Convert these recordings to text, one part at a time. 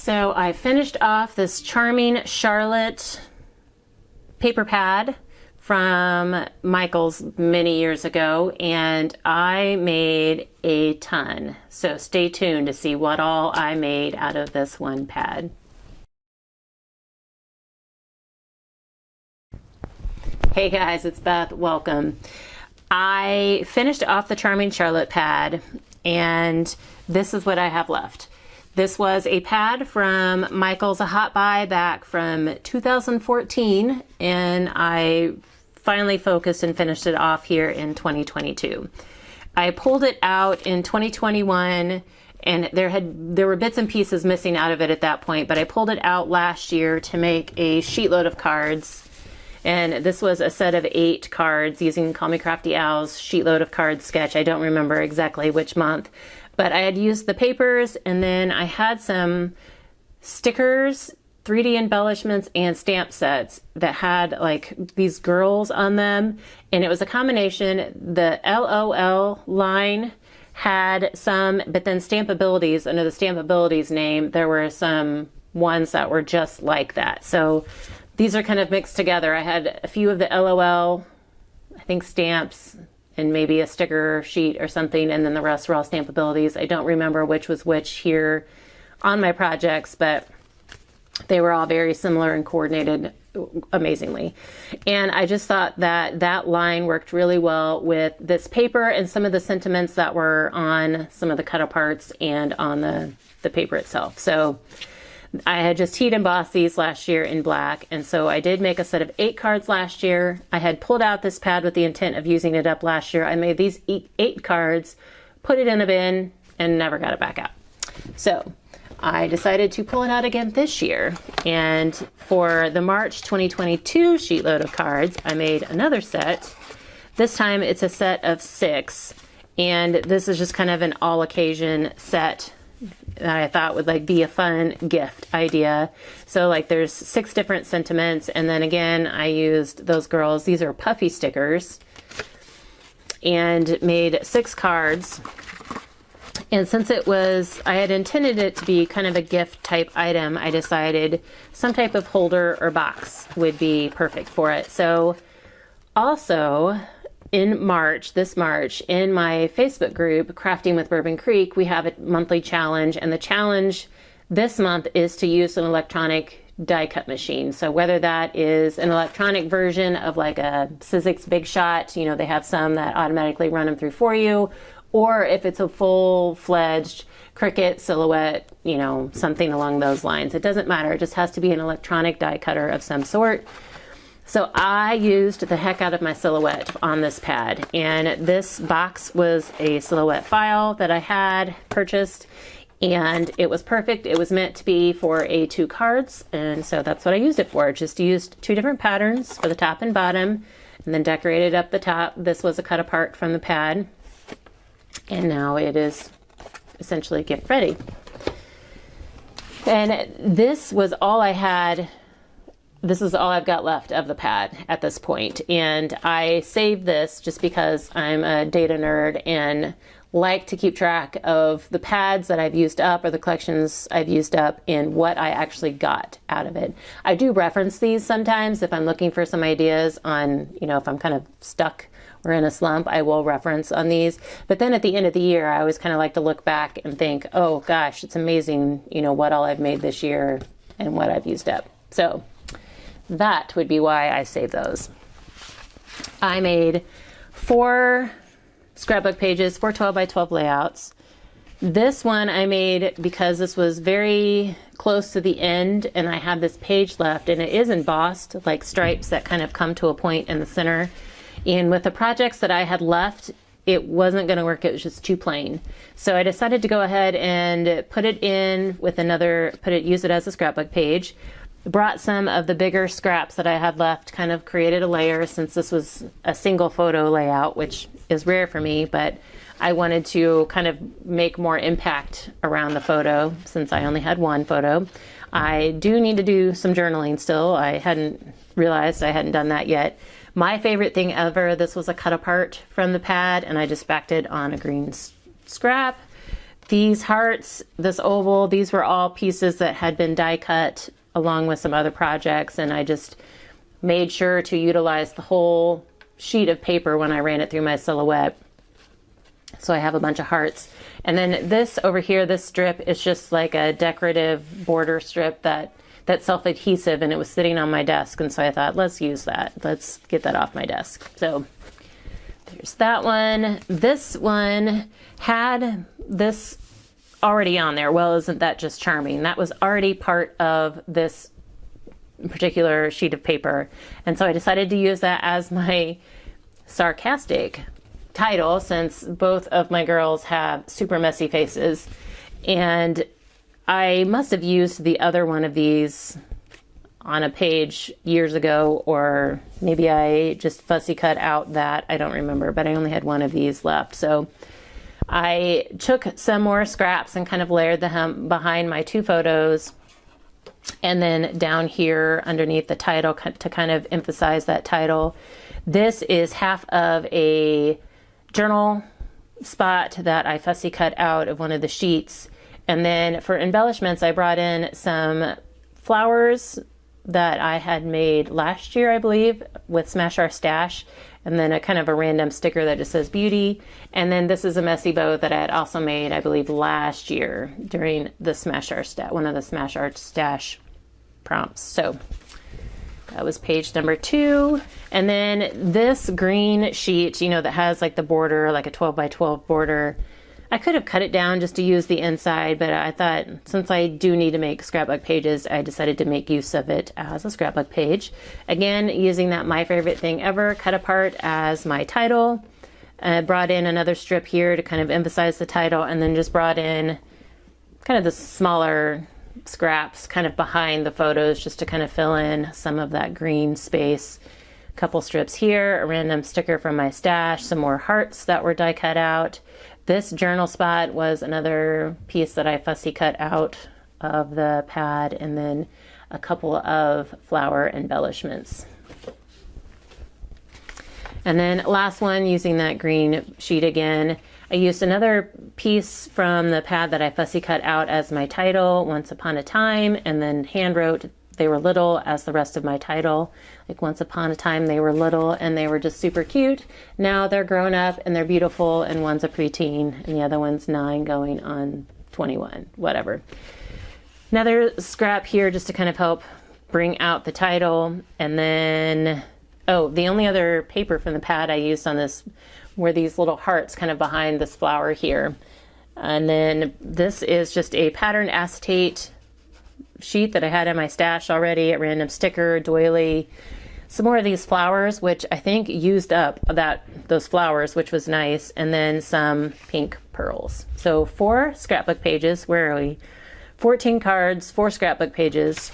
So I finished off this charming Charlotte paper pad from Michael's many years ago, and I made a ton. So stay tuned to see what all I made out of this one pad. Hey guys, it's Beth. Welcome. I finished off the charming Charlotte pad, and this is what I have left. This was a pad from Michael's, a hot buy back from 2014, and I finally focused and finished it off here in 2022. I pulled it out in 2021, and there were bits and pieces missing out of it at that point, but I pulled it out last year to make a sheetload of cards. And this was a set of 8 cards using Call Me Crafty Owl's sheetload of cards sketch. I don't remember exactly which month, but I had used the papers, and then I had some stickers, 3D embellishments, and stamp sets that had like these girls on them. And it was a combination. The LOL line had some, but then Stampabilities, under the Stampabilities name, there were some ones that were just like that. So these are kind of mixed together. I had a few of the LOL, I think stamps, and maybe a sticker sheet or something, and then the rest were all Stampabilities. I don't remember which was which here on my projects, but they were all very similar and coordinated amazingly. And I just thought that that line worked really well with this paper and some of the sentiments that were on some of the cut aparts and on the paper itself. So I had just heat embossed these last year in black, and so I did make a set of 8 cards last year. I had pulled out this pad with the intent of using it up last year. I made these 8 cards, put it in a bin, and never got it back out. So I decided to pull it out again this year, and for the March 2022 sheetload of cards, I made another set. This time it's a set of 6, and this is just kind of an all-occasion set that I thought would like be a fun gift idea. So like there's 6 different sentiments, and then again I used those girls. These are puffy stickers, and made 6 cards. And since it was, I had intended it to be kind of a gift type item, I decided some type of holder or box would be perfect for it. So also in March, this March, in my Facebook group, Crafting with Bourbon Creek, we have a monthly challenge, and the challenge this month is to use an electronic die cut machine. So whether that is an electronic version of like a Sizzix Big Shot, you know, they have some that automatically run them through for you, or if it's a full-fledged Cricut, Silhouette, you know, something along those lines. It doesn't matter. It just has to be an electronic die cutter of some sort. So I used the heck out of my Silhouette on this pad, and this box was a Silhouette file that I had purchased, and it was perfect. It was meant to be for A2 cards, and so that's what I used it for. Just used 2 different patterns for the top and bottom, and then decorated up the top. This was a cut apart from the pad, and now it is essentially gift ready. And this was all I had. This is all I've got left of the pad at this point, and I saved this just because I'm a data nerd and like to keep track of the pads that I've used up or the collections I've used up and what I actually got out of it. I do reference these sometimes if I'm looking for some ideas on, you know, if I'm kind of stuck or in a slump, I will reference on these. But then at the end of the year, I always kind of like to look back and think, oh gosh, it's amazing, you know, what all I've made this year and what I've used up. So that would be why I saved those. I made 4 scrapbook pages, 4 12 by 12 layouts. This one I made because this was very close to the end, and I had this page left, and it is embossed like stripes that kind of come to a point in the center. And with the projects that I had left, it wasn't going to work. It was just too plain. So I decided to go ahead and put it in with use it as a scrapbook page. Brought some of the bigger scraps that I had left, kind of created a layer since this was a single photo layout, which is rare for me, but I wanted to kind of make more impact around the photo since I only had one photo. I do need to do some journaling still. I hadn't realized I hadn't done that yet. My favorite thing ever, this was a cut apart from the pad, and I just backed it on a green scrap, These hearts, this oval, these were all pieces that had been die cut along with some other projects, and I just made sure to utilize the whole sheet of paper when I ran it through my silhouette. So I have a bunch of hearts. And then this over here, this strip is just like a decorative border strip that's self-adhesive, and it was sitting on my desk, and so I thought, let's use that. Let's get that off my desk. So there's that one. This one had this already on there. Well, isn't that just charming? That was already part of this particular sheet of paper, and so I decided to use that as my sarcastic title, since both of my girls have super messy faces, and I must have used the other one of these on a page years ago, or maybe I just fussy cut out that. I don't remember, but I only had one of these left. So I took some more scraps and kind of layered them behind my two photos, and then down here underneath the title to kind of emphasize that title. This is half of a journal spot that I fussy cut out of one of the sheets. And then for embellishments, I brought in some flowers that I had made last year, I believe, with Smash Our Stash, and then a kind of a random sticker that just says beauty. And then this is a messy bow that I had also made, I believe, last year during the Smash Our Stash, one of the Smash Our Stash prompts. So that was page number 2. And then this green sheet, you know, that has like the border, like a 12 by 12 border. I could have cut it down just to use the inside, but I thought since I do need to make scrapbook pages, I decided to make use of it as a scrapbook page. Again, using that My Favorite Thing Ever cut apart as my title. Brought in another strip here to kind of emphasize the title, and then just brought in kind of the smaller scraps kind of behind the photos just to kind of fill in some of that green space. A couple strips here, a random sticker from my stash, some more hearts that were die cut out. This journal spot was another piece that I fussy cut out of the pad, and then a couple of flower embellishments. And then last one, using that green sheet again, I used another piece from the pad that I fussy cut out as my title, Once Upon a Time, and then hand wrote They Were Little as the rest of my title. Like once upon a time they were little and they were just super cute. Now they're grown up and they're beautiful, and one's a preteen and the other one's 9 going on 21, whatever. Another scrap here just to kind of help bring out the title. And then, oh, the only other paper from the pad I used on this were these little hearts kind of behind this flower here. And then this is just a patterned acetate sheet that I had in my stash already, a random sticker, doily, some more of these flowers, which I think used up those flowers, which was nice, and then some pink pearls. So 4 scrapbook pages. Where are we? 14 cards, 4 scrapbook pages.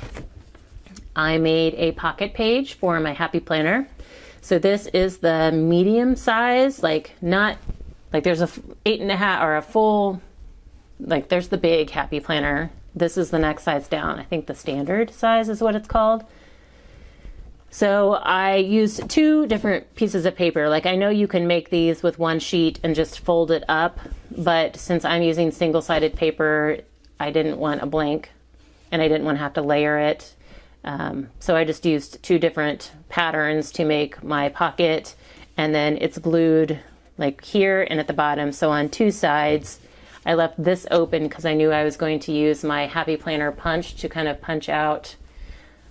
I made a pocket page for my happy planner. So this is the medium size, like not like there's a 8.5 or a full, like there's the big happy planner. This is the next size down. I think the standard size is what it's called. So I used 2 different pieces of paper. Like I know you can make these with one sheet and just fold it up, but since I'm using single-sided paper, I didn't want a blank and I didn't want to have to layer it. So I just used 2 different patterns to make my pocket, and then it's glued like here and at the bottom. So on 2 sides, I left this open because I knew I was going to use my happy planner punch to kind of punch out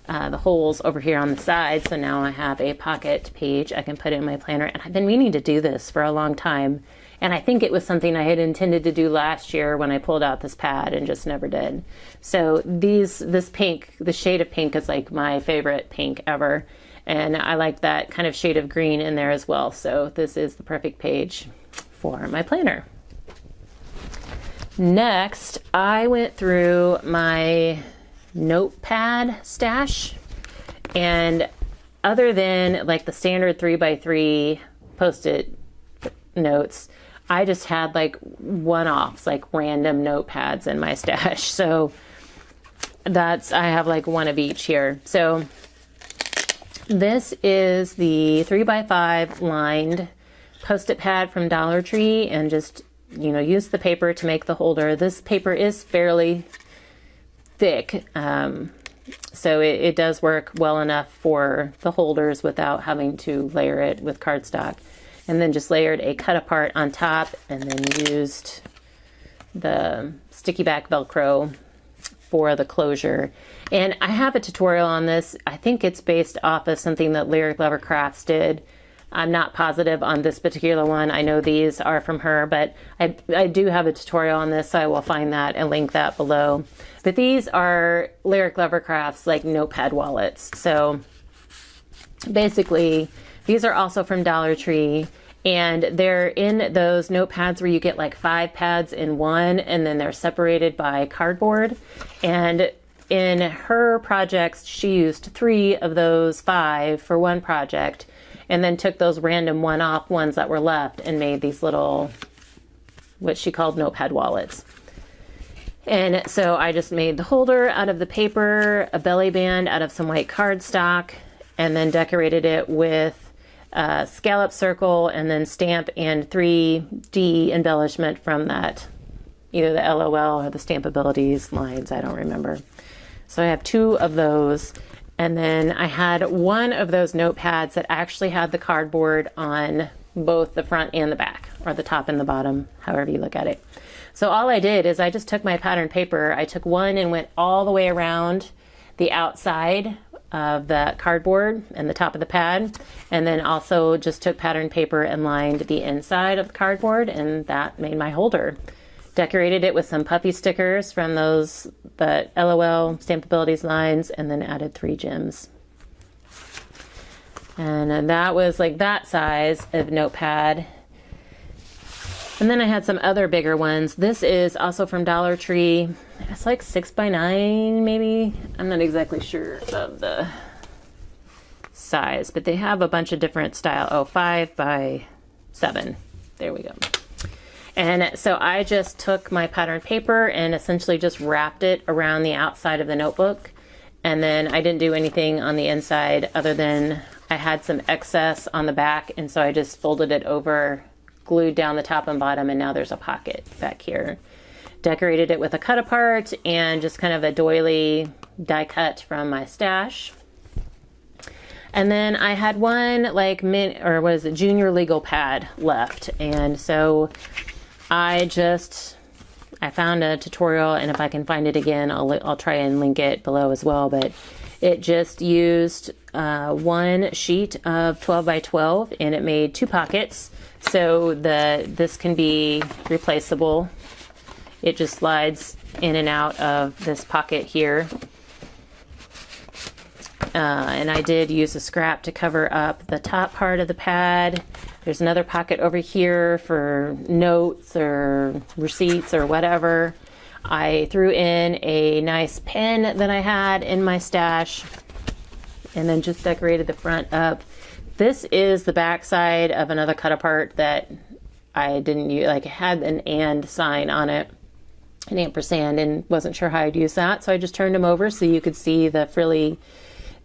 the holes over here on the side. So now I have a pocket page I can put in my planner, and I've been meaning to do this for a long time. And I think it was something I had intended to do last year when I pulled out this pad and just never did. So this pink, the shade of pink is like my favorite pink ever. And I like that kind of shade of green in there as well. So this is the perfect page for my planner. Next, I went through my notepad stash, and other than like the standard 3x3 Post-it notes, I just had like one-offs, like random notepads in my stash. So I have like one of each here. So this is the 3x5 lined Post-it pad from Dollar Tree, and just used the paper to make the holder. This paper is fairly thick, so it does work well enough for the holders without having to layer it with cardstock. And then just layered a cut apart on top, and then used the sticky back Velcro for the closure. And I have a tutorial on this. I think it's based off of something that Lyric Lover Crafts did. I'm not positive on this particular one. I know these are from her, but I do have a tutorial on this, so I will find that and link that below. But these are Lyric Lover Crafts like notepad wallets. So basically, these are also from Dollar Tree, and they're in those notepads where you get like 5 pads in one, and then they're separated by cardboard. And in her projects, she used 3 of those 5 for one project, and then took those random one-off ones that were left and made these little, what she called notepad wallets. And so I just made the holder out of the paper, a belly band out of some white cardstock, and then decorated it with a scallop circle and then stamp and 3D embellishment from that, either the LOL or the Stampabilities lines, I don't remember. So I have 2 of those. And then I had one of those notepads that actually had the cardboard on both the front and the back, or the top and the bottom, however you look at it. So all I did is I just took my pattern paper, I took one and went all the way around the outside of the cardboard and the top of the pad, and then also just took pattern paper and lined the inside of the cardboard, and that made my holder. Decorated it with some puffy stickers from those, the LOL Stampabilities lines, and then added 3 gems. And that was like that size of notepad. And then I had some other bigger ones. This is also from Dollar Tree. It's like 6x9 maybe. I'm not exactly sure of the size, but they have a bunch of different style. Oh, 5x7. There we go. And so I just took my pattern paper and essentially just wrapped it around the outside of the notebook. And then I didn't do anything on the inside other than I had some excess on the back. And so I just folded it over, glued down the top and bottom, and now there's a pocket back here. Decorated it with a cut apart and just kind of a doily die cut from my stash. And then I had one like junior legal pad left. And so I found a tutorial, and if I can find it again, I'll try and link it below as well. But it just used one sheet of 12x12, and it made 2 pockets. So this can be replaceable. It just slides in and out of this pocket here. And I did use a scrap to cover up the top part of the pad. There's another pocket over here for notes or receipts or whatever. I threw in a nice pen that I had in my stash, and then just decorated the front up. This is the back side of another cut apart that I didn't use, like it had an and sign on it, an ampersand, and wasn't sure how I'd use that. So I just turned them over so you could see the frilly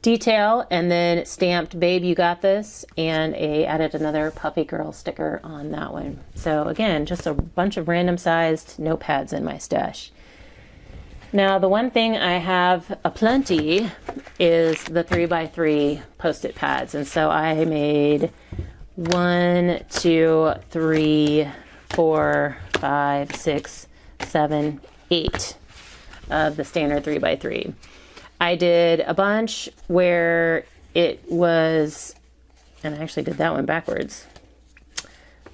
detail, and then stamped "Babe, you got this," and added another puffy girl sticker on that one. So again, just a bunch of random sized notepads in my stash. Now the one thing I have aplenty is the 3x3 Postit pads, and so I made 1, 2, 3, 4, 5, 6, 7, 8 of the standard 3x3. I did a bunch where it was, and I actually did that one backwards.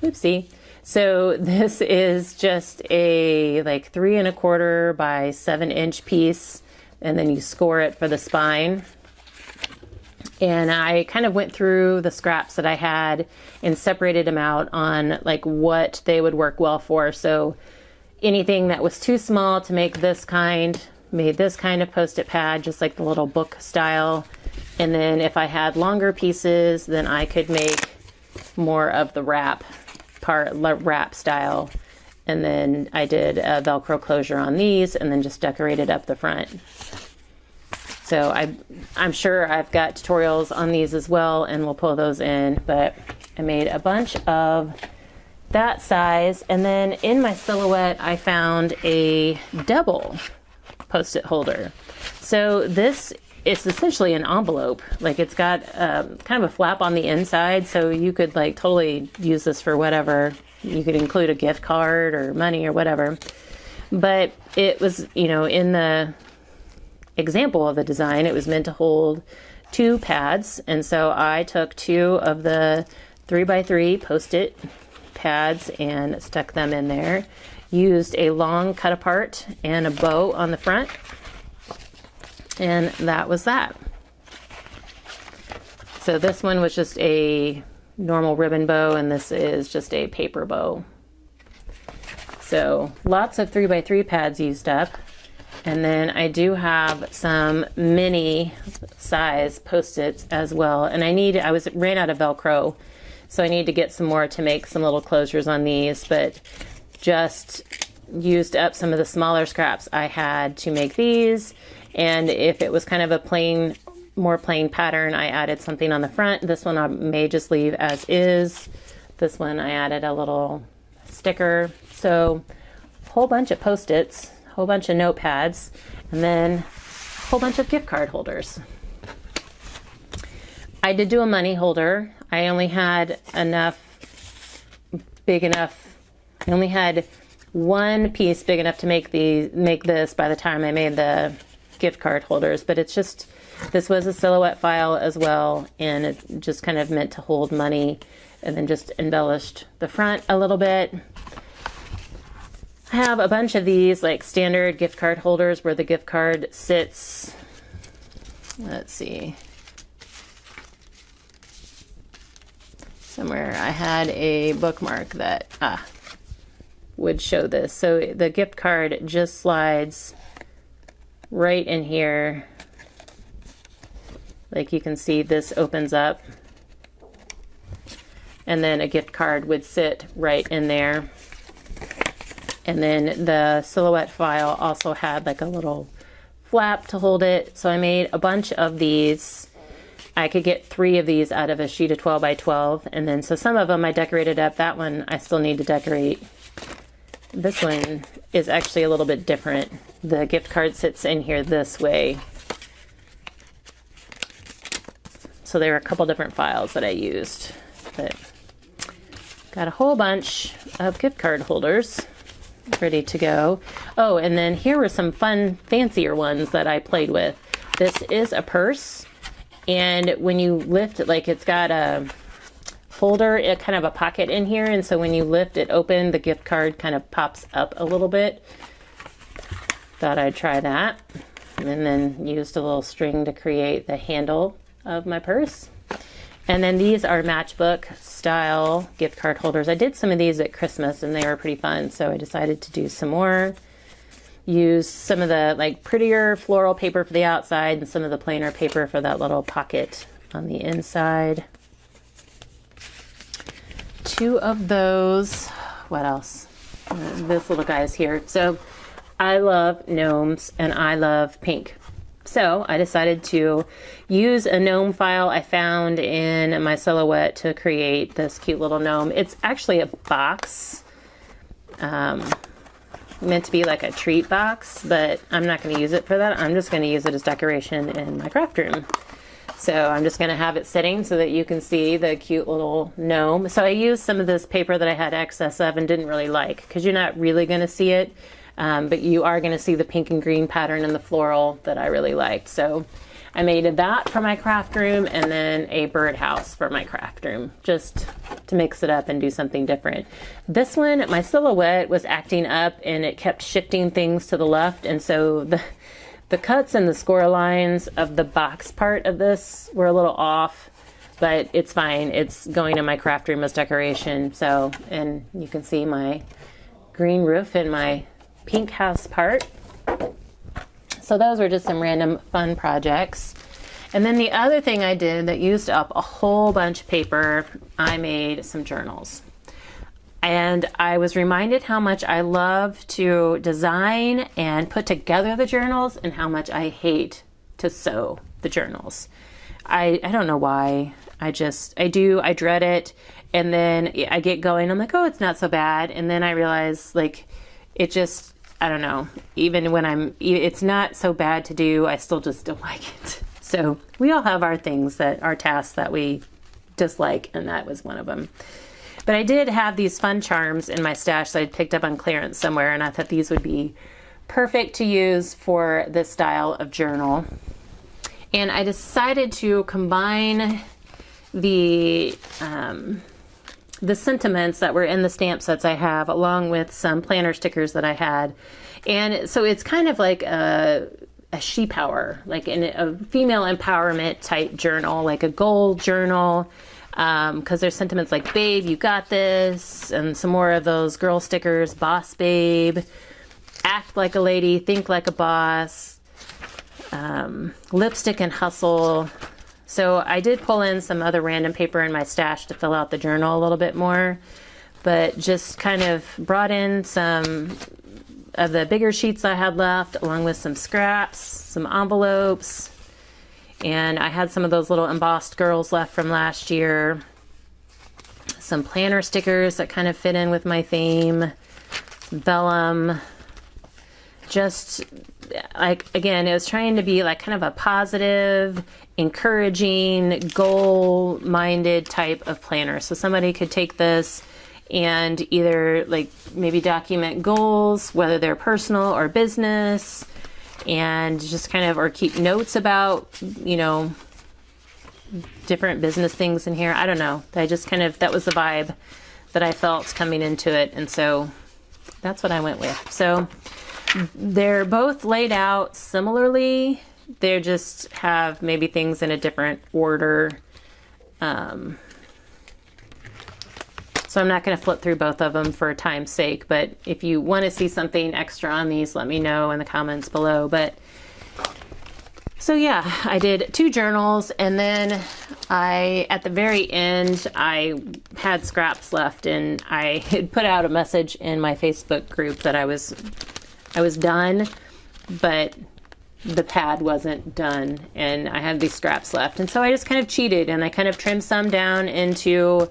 Oopsie. So this is just a like 3 1/4 by 7 inch piece, and then you score it for the spine. And I kind of went through the scraps that I had and separated them out on like what they would work well for. So anything that was too small to make this kind, made this kind of Post-it pad, just like the little book style. And then if I had longer pieces, then I could make more of the wrap style. And then I did a Velcro closure on these, and then just decorated up the front. So I'm sure I've got tutorials on these as well, and we'll pull those in. But I made a bunch of that size. And then in my silhouette, I found a double Post-it holder. So this is essentially an envelope. Like it's got kind of a flap on the inside, so you could like totally use this for whatever. You could include a gift card or money or whatever. But it was, you know, in the example of the design, it was meant to hold 2 pads. And so I took 2 of the 3x3 Post-it pads and stuck them in there. Used a long cut apart and a bow on the front. And that was that. So this one was just a normal ribbon bow, and this is just a paper bow. So lots of 3x3 pads used up. And then I do have some mini size Post-its as well. And I ran out of Velcro, so I need to get some more to make some little closures on these, but just used up some of the smaller scraps I had to make these. And if it was kind of a more plain pattern, I added something on the front. This one I may just leave as is. This one I added a little sticker. So a whole bunch of Post-its, a whole bunch of notepads, and then a whole bunch of gift card holders. I did do a money holder. I only had big enough. I only had one piece big enough to make this by the time I made the gift card holders, but it's just, this was a silhouette file as well, and it just kind of meant to hold money, and then just embellished the front a little bit. I have a bunch of these like standard gift card holders where the gift card sits. Let's see. Somewhere I had a bookmark that would show this. So the gift card just slides right in here. Like you can see, this opens up, and then a gift card would sit right in there. And then the silhouette file also had like a little flap to hold it. So I made a bunch of these. I could get 3 of these out of a sheet of 12 by 12. And then, so some of them I decorated up. That one I still need to decorate. This one is actually a little bit different. The gift card sits in here this way. So there were a couple different files that I used. But got a whole bunch of gift card holders ready to go. Oh, and then here were some fun, fancier ones that I played with. This is a purse. And when you lift it, like it's got a holder, kind of a pocket in here, and so when you lift it open, the gift card kind of pops up a little bit. Thought I'd try that. And then used a little string to create the handle of my purse. And then these are matchbook style gift card holders. I did some of these at Christmas and they were pretty fun, so I decided to do some more. Use some of the like prettier floral paper for the outside and some of the plainer paper for that little pocket on the inside. 2 of those. What else? This little guy's here. So I love gnomes and I love pink. So I decided to use a gnome file I found in my silhouette to create this cute little gnome. It's actually a box. Meant to be like a treat box, but I'm not going to use it for that. I'm just going to use it as decoration in my craft room. So I'm just going to have it sitting so that you can see the cute little gnome. So I used some of this paper that I had excess of and didn't really like, because you're not really going to see it, but you are going to see the pink and green pattern and the floral that I really liked. So I made that for my craft room, and then a birdhouse for my craft room, just to mix it up and do something different. This one, my silhouette was acting up and it kept shifting things to the left, and so the cuts and the score lines of the box part of this were a little off, but it's fine. It's going in my craft room as decoration. So, and you can see my green roof and my pink house part. So those were just some random fun projects. And then the other thing I did that used up a whole bunch of paper, I made some journals. And I was reminded how much I love to design and put together the journals and how much I hate to sew the journals. I don't know why. I dread it. And then I get going. I'm like, oh, it's not so bad. And then I realize, like, it just, I don't know. Even when it's not so bad to do, I still just don't like it. So we all have our things our tasks that we dislike, and that was one of them. But I did have these fun charms in my stash that I'd picked up on clearance somewhere, and I thought these would be perfect to use for this style of journal. And I decided to combine the sentiments that were in the stamp sets I have, along with some planner stickers that I had. And so it's kind of like a she power, like a female empowerment type journal, like a goal journal, because there's sentiments like babe, you got this, and some more of those girl stickers, boss babe, act like a lady, think like a boss, lipstick and hustle. So I did pull in some other random paper in my stash to fill out the journal a little bit more, but just kind of brought in some of the bigger sheets I had left, along with some scraps, some envelopes, and I had some of those little embossed girls left from last year, some planner stickers that kind of fit in with my theme, some vellum. Just like, again, it was trying to be like kind of a positive, encouraging, goal-minded type of planner. So somebody could take this and either like maybe document goals, whether they're personal or business, and just kind of, or keep notes about, you know, different business things in here. I don't know. I just kind of, that was the vibe that I felt coming into it. And so that's what I went with. So they're both laid out similarly. They just have maybe things in a different order. So I'm not going to flip through both of them for time's sake, but if you want to see something extra on these, let me know in the comments below. But so yeah, I did 2 journals, and then at the very end, I had scraps left, and I had put out a message in my Facebook group that I was done, but the pad wasn't done, and I had these scraps left. And so I just kind of cheated, and I kind of trimmed some down into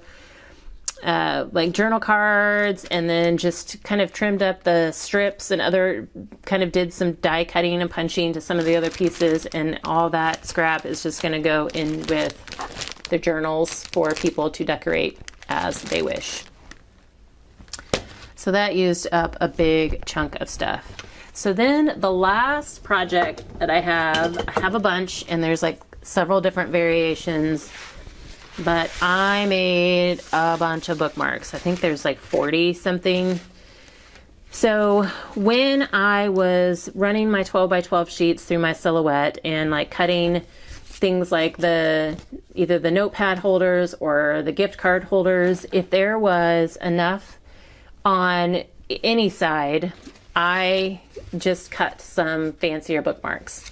like journal cards, and then just kind of trimmed up the strips and kind of did some die cutting and punching to some of the other pieces, and all that scrap is just going to go in with the journals for people to decorate as they wish. So that used up a big chunk of stuff. So then the last project that I have a bunch, and there's like several different variations, but I made a bunch of bookmarks. I think there's like 40 something. So when I was running my 12 by 12 sheets through my Silhouette and like cutting things like either the notepad holders or the gift card holders, if there was enough on any side, I just cut some fancier bookmarks.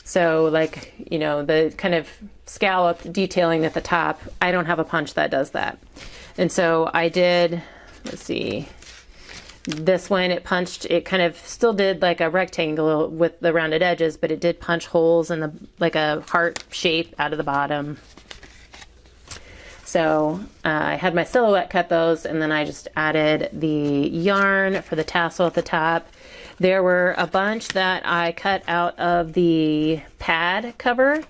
So like, you know, the kind of scallop detailing at the top, I don't have a punch that does that. And so I did, let's see, this one, it kind of still did like a rectangle with the rounded edges, but it did punch holes in like a heart shape out of the bottom. So I had my Silhouette cut those, and then I just added the yarn for the tassel at the top. There were a bunch that I cut out of the pad cover,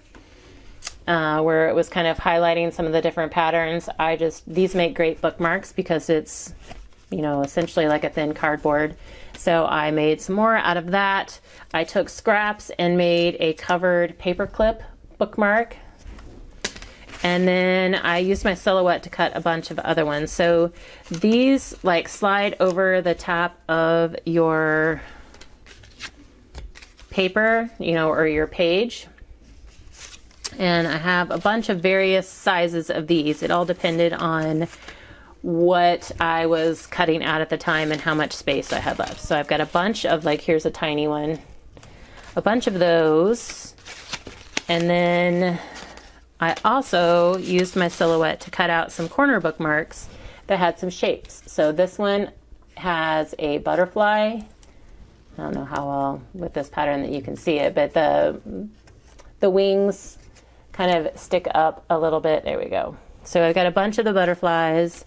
where it was kind of highlighting some of the different patterns. These make great bookmarks because it's, you know, essentially like a thin cardboard. So I made some more out of that. I took scraps and made a covered paperclip bookmark. And then I used my Silhouette to cut a bunch of other ones. So these like slide over the top of your paper, you know, or your page. And I have a bunch of various sizes of these. It all depended on what I was cutting out at the time and how much space I had left. So I've got a bunch of, like, here's a tiny one, a bunch of those. And then I also used my Silhouette to cut out some corner bookmarks that had some shapes. So this one has a butterfly. I don't know how well with this pattern that you can see it, but the wings kind of stick up a little bit. There we go. So I've got a bunch of the butterflies,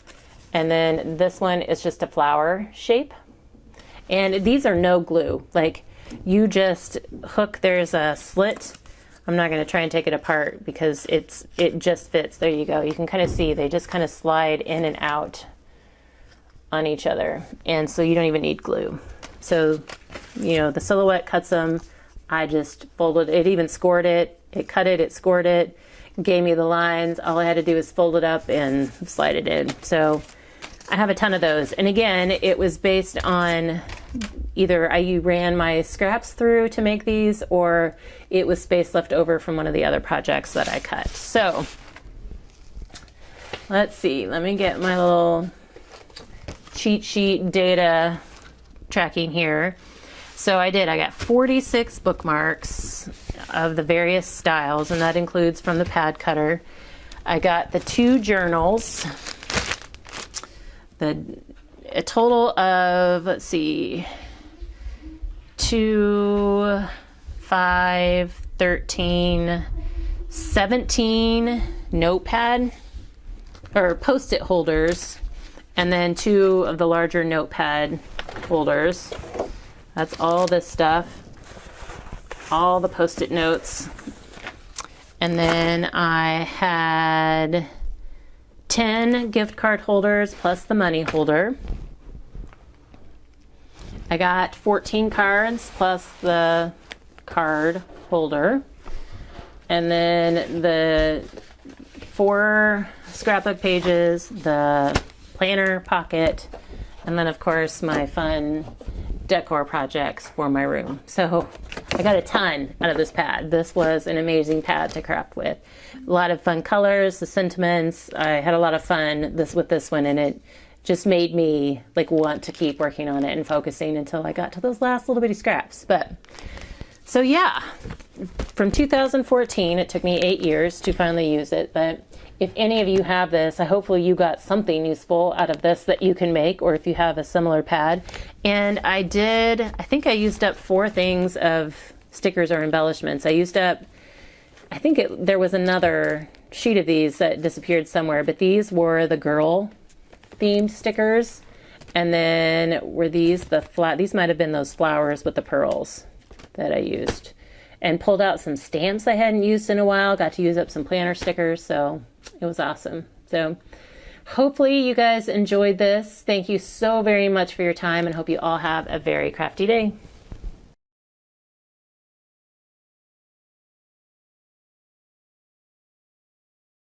and then this one is just a flower shape. And these are no glue. Like, you just hook, there's a slit. I'm not going to try and take it apart because it just fits. There you go. You can kind of see they just kind of slide in and out on each other. And so you don't even need glue. So, you know, the silhouette cuts them. I just folded it, even scored it. It cut it, it scored it, gave me the lines. All I had to do was fold it up and slide it in. So I have a ton of those. And again, it was based on either I ran my scraps through to make these, or it was space left over from one of the other projects that I cut. So let's see, let me get my little cheat sheet data tracking here. So I got 46 bookmarks of the various styles, and that includes from the pad cutter. I got the 2 journals, a total of, let's see, 2, 5, 13, 17 notepad or Postit holders, and then 2 of the larger notepad holders. That's all this stuff, all the Post-it notes. And then I had 10 gift card holders plus the money holder. I got 14 cards plus the card holder. And then the 4 scrapbook pages, the planner pocket, and then of course my fun decor projects for my room. So I got a ton out of this pad. This was an amazing pad to craft with. A lot of fun colors, the sentiments. I had a lot of fun with this one, and it just made me like want to keep working on it and focusing until I got to those last little bitty scraps. But so yeah, from 2014, it took me 8 years to finally use it. But if any of you have this, hopefully you got something useful out of this that you can make, or if you have a similar pad. And I think I used up 4 things of stickers or embellishments. I used up, I think there was another sheet of these that disappeared somewhere, but these were the girl themed stickers. And then were these these might have been those flowers with the pearls that I used. And pulled out some stamps I hadn't used in a while, got to use up some planner stickers, so it was awesome. So hopefully you guys enjoyed this. Thank you so very much for your time, and hope you all have a very crafty day.